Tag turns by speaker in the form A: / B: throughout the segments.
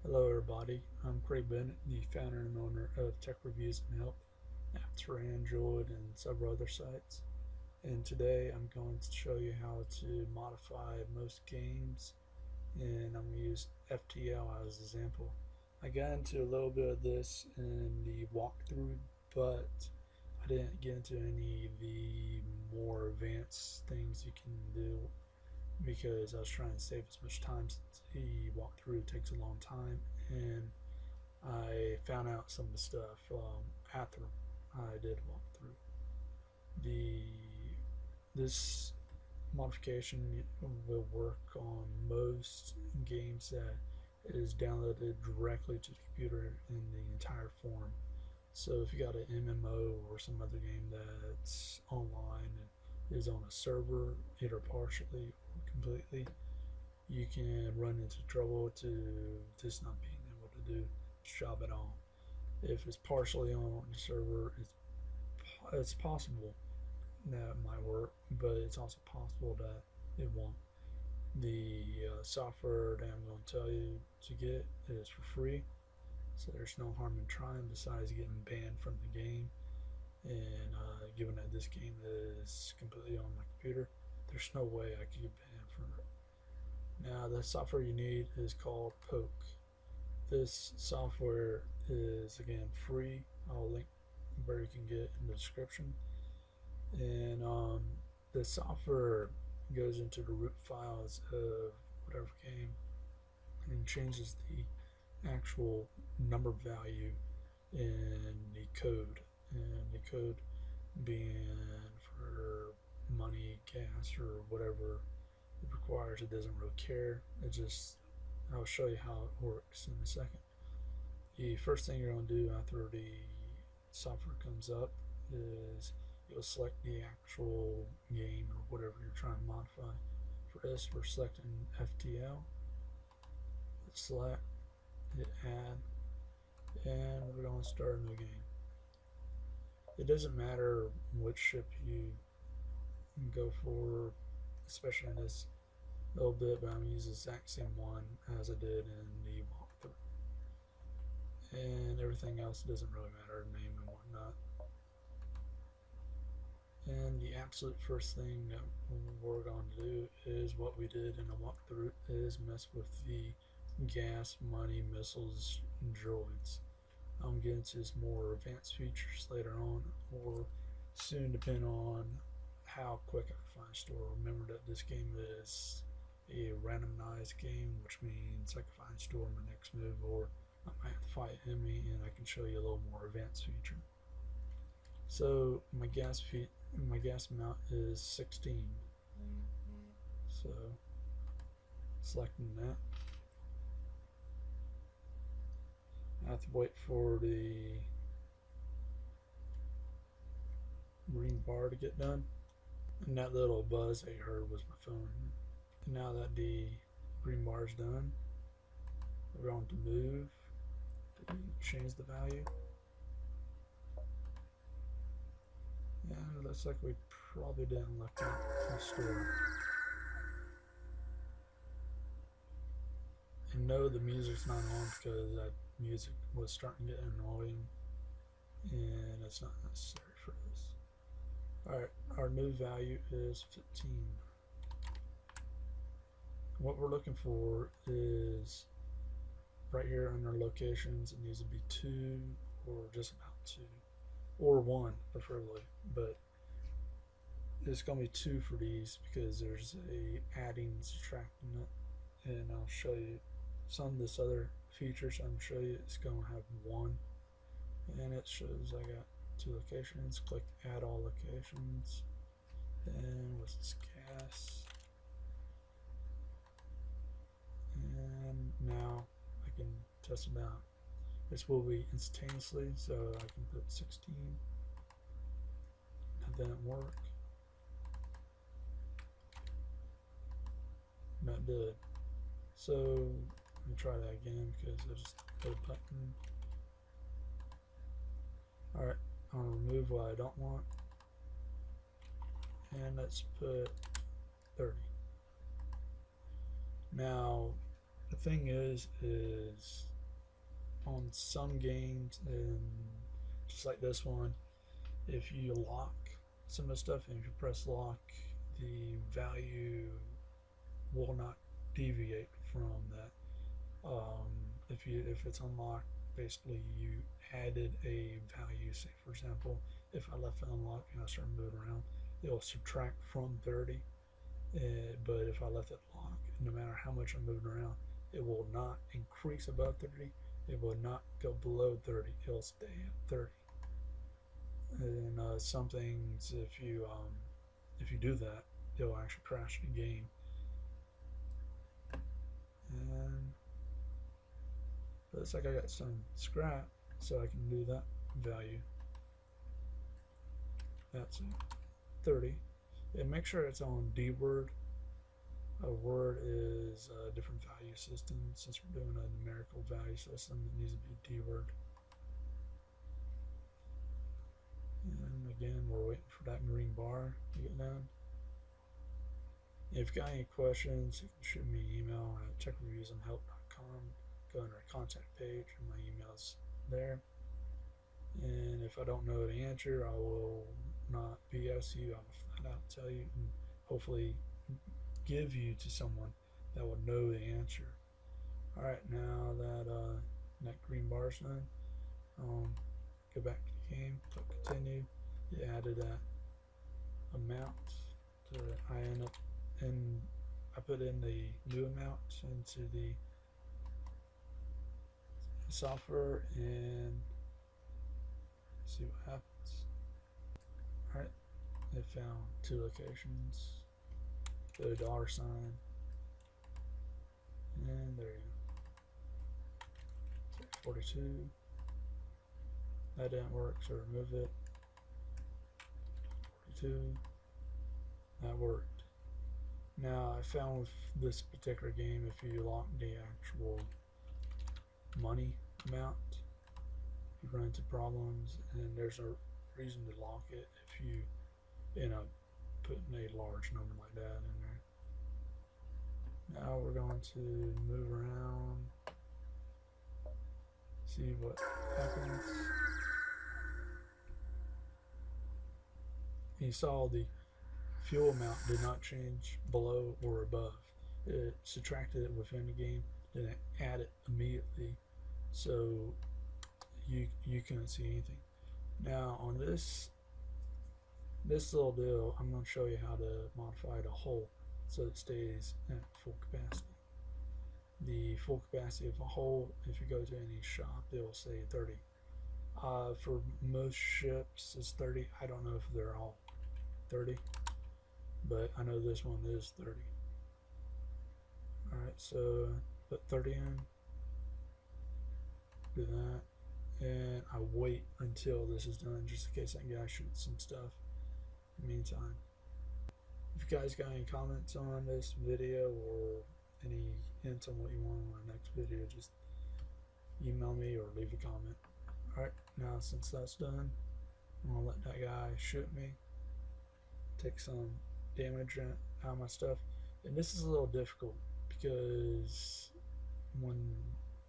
A: Hello everybody, I'm Craig Bennett, the founder and owner of Tech Reviews and Help, apps for Android and several other sites. And today I'm going to show you how to modify most games, and I'm going to use FTL as an example. I got into a little bit of this in the walkthrough, but I didn't get into any of the more advanced things you can do because I was trying to save as much time since the walkthrough takes a long time, and I found out some of the stuff after I did walk through. This modification will work on most games that is downloaded directly to the computer in the entire form. So if you got an MMO or some other game that's online and is on a server, either partially or completely, you can run into trouble to just not being able to do its job at all. If it's partially on the server, it's possible that it might work, but it's also possible that it won't. The software that I'm going to tell you to get is for free, so there's no harm in trying besides getting banned from the game. And given that this game is completely on my computer, there's no way I could get banned from it. Now, the software you need is called Poke. This software is again free. I'll link where you can get it in the description. And the software goes into the root files of whatever game and changes the actual number value in the code, and the code being for money, gas, or whatever it requires. It doesn't really care. I'll show you how it works in a second. The first thing you're going to do after the software comes up is you'll select the actual game or whatever you're trying to modify. For this, we're selecting FTL. Hit select, hit add, and we're going to start a new game. It doesn't matter which ship you go for, especially in this little bit, but I'm going to use the exact same one as I did in the walkthrough. And everything else doesn't really matter, name and whatnot. And the absolute first thing that we're going to do is what we did in the walkthrough, is mess with the gas, money, missiles, and droids. I'm getting to more advanced features later on, or soon, depending on how quick I can find store. Remember that this game is a randomized game, which means I can find store in my next move, or I might have to fight an enemy and I can show you a little more advanced feature. So my gas amount is 16. So selecting that. I have to wait for the green bar to get done. And that little buzz that you heard was my phone. And now that the green bar is done, we're going to move to change the value. And it looks like we probably didn't look at the store. And no, the music's not on because that music was starting to get annoying, and it's not necessary for this. Alright, our new value is 15. What we're looking for is right here under locations. It needs to be 2 or just about 2, or 1 preferably, but it's going to be 2 for these because there's a adding and subtracting it. And I'll show you some of this other features. I'm going to show you it's going to have 1, and it shows I got 2 locations. Click add all locations, and what's this, gas, and now I can test it out. This will be instantaneously, so I can put 16. That didn't work. That did. So let me try that again because I just hit a button. Alright, I'll remove what I don't want, and let's put 30. Now the thing is on some games, and just like this one, if you lock some of the stuff and if you press lock, the value will not deviate from that. If it's unlocked, basically you added a value. Say for example, if I left it unlocked and I start moving around, it will subtract from 30. But if I left it locked, no matter how much I'm moving around, it will not increase above 30. It will not go below 30. It'll stay at 30. And some things, if you do that, it'll actually crash the game. And it looks like I got some scrap, so I can do that value. That's 30. And make sure it's on D word. A word is a different value system. Since we're doing a numerical value system, it needs to be D word. And again, we're waiting for that green bar to get done. If you've got any questions, you can shoot me an email at checkreviewsandhelp.com. Go under our contact page, and my email's there. And if I don't know the answer, I will not BS you. I will flat out tell you, and hopefully give you to someone that will know the answer. Alright, now that that green bar's done, go back to the game, click continue. You added that amount to I put in the new amount into the software and see what happens. Alright, it found 2 locations. Go to $, and there you go. 42. That didn't work, so remove it. 42. That worked. Now I found with this particular game, if you lock the actual money amount, you run into problems, and there's a reason to lock it if you end up putting a large number like that in there. Now we're going to move around, see what happens. You saw the fuel amount did not change below or above. It subtracted it within the game, then it added immediately, so you couldn't see anything. Now on this little deal, I'm going to show you how to modify the hole so it stays at full capacity. The full capacity of a hole, if you go to any shop, it will say 30. For most ships, it's 30. I don't know if they're all 30, but I know this one is 30. Alright, so put 30 in, do that, and I wait until this is done just in case that guy shoots some stuff in the meantime. If you guys got any comments on this video or any hints on what you want on the next video, just email me or leave a comment. Alright, now since that's done, I'm going to let that guy shoot me, take some damage out of my stuff. And this is a little difficult because when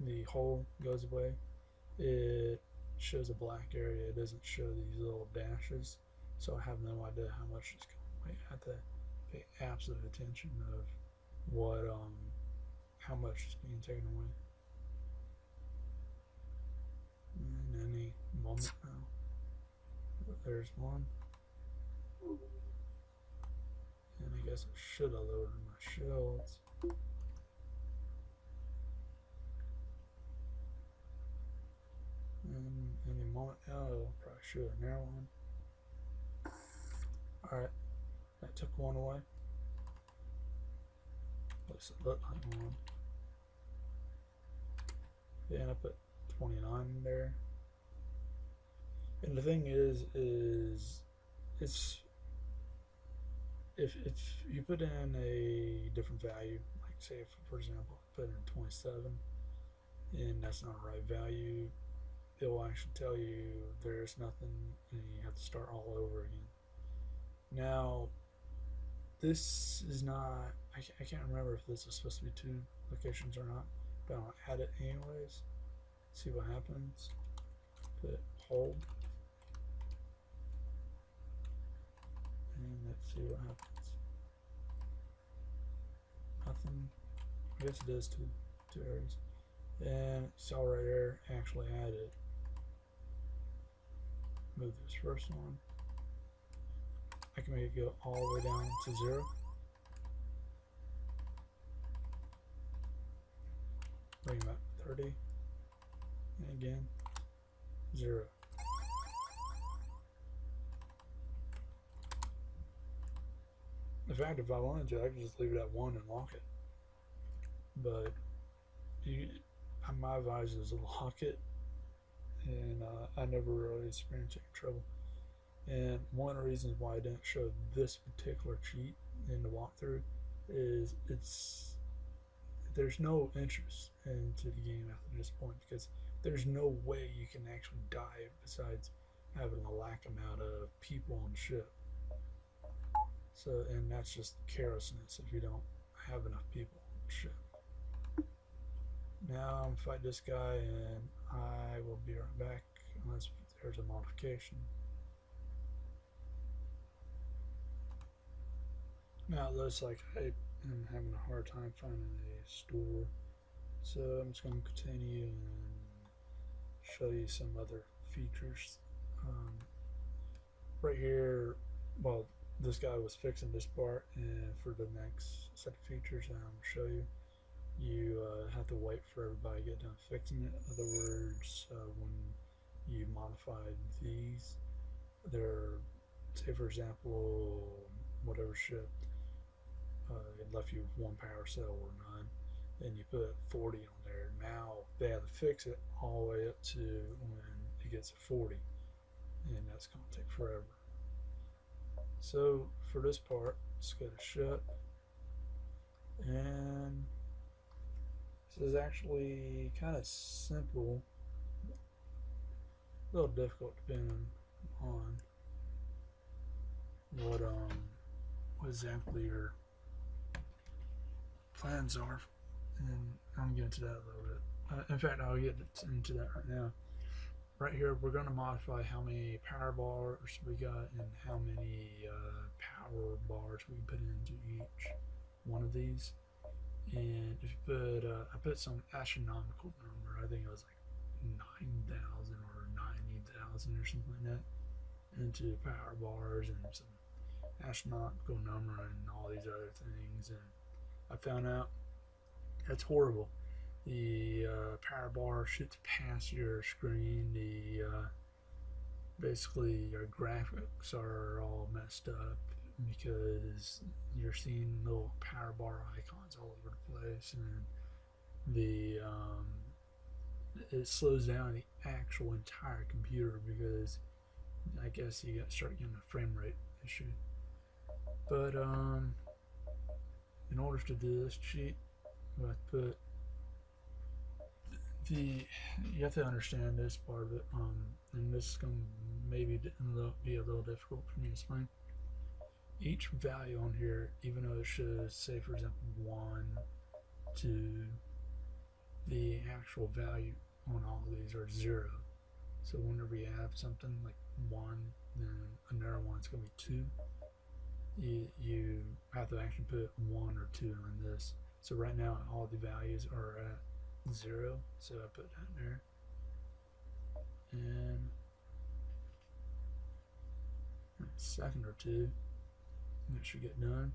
A: the hole goes away, it shows a black area. It doesn't show these little dashes, so I have no idea how much is going away. I have to pay absolute attention of what how much is being taken away. And any moment now, there's one. And I guess I should have lowered my shields. And any moment now, I'll probably shoot a narrow one. Alright, that took one away. Looks like one. Yeah, and I put 29 in there. And the thing is it's if you put in a different value, like say if, for example, I put in 27 and that's not the right value, it will actually tell you there's nothing and you have to start all over again. Now this is not, I can't remember if this is supposed to be 2 locations or not, but I'll add it anyways. See what happens. Put hold. And let's see what happens. Nothing. I guess it does two areas. And saw right there, actually added. Move this first one. I can make it go all the way down to 0. Bring it up 30. And again, 0. In fact, if I wanted to, I could just leave it at 1 and lock it. But my advice is to lock it, and I never really experienced any trouble. And one of the reasons why I didn't show this particular cheat in the walkthrough is there's no interest into the game after this point, because there's no way you can actually die besides having a lack amount of people on the ship. So, and that's just carelessness if you don't have enough people on the ship. Now I'm fight this guy, and I will be right back unless there's a modification. Now it looks like I am having a hard time finding a store, so I'm just going to continue and show you some other features. Right here, well, this guy was fixing this part, and for the next set of features that I'm going to show you, you have to wait for everybody to get done fixing it. In other words, when you modified these, they're, say for example, whatever ship it left you with 1 power cell or none, and you put 40 on there. Now they have to fix it all the way up to when it gets to 40, and that's going to take forever. So for this part, let's go to ship, and this is actually kind of simple, a little difficult depending on what exactly your plans are, and I'm getting to that a little bit. In fact, I'll get into that right now. Right here, we're going to modify how many power bars we got and how many power bars we can put into each one of these. And if you put, I put some astronomical number, I think it was like 9,000 or 90,000 or something like that, into power bars, and some astronomical number and all these other things. And I found out that's horrible. The power bar shoots past your screen. The basically your graphics are all messed up because you're seeing little power bar icons all over the place, and the it slows down the actual entire computer because I guess you start getting a frame rate issue. But in order to do this cheat, I put you have to understand this part of it, and this is going to maybe be a little difficult for me to explain. Each value on here, even though it shows, say for example 1, 2, the actual value on all of these are 0. So whenever you have something like 1, then another one is going to be 2. You have to actually put 1 or 2 on this. So right now all the values are at 0, so I put that there, and a second or two, that should get done.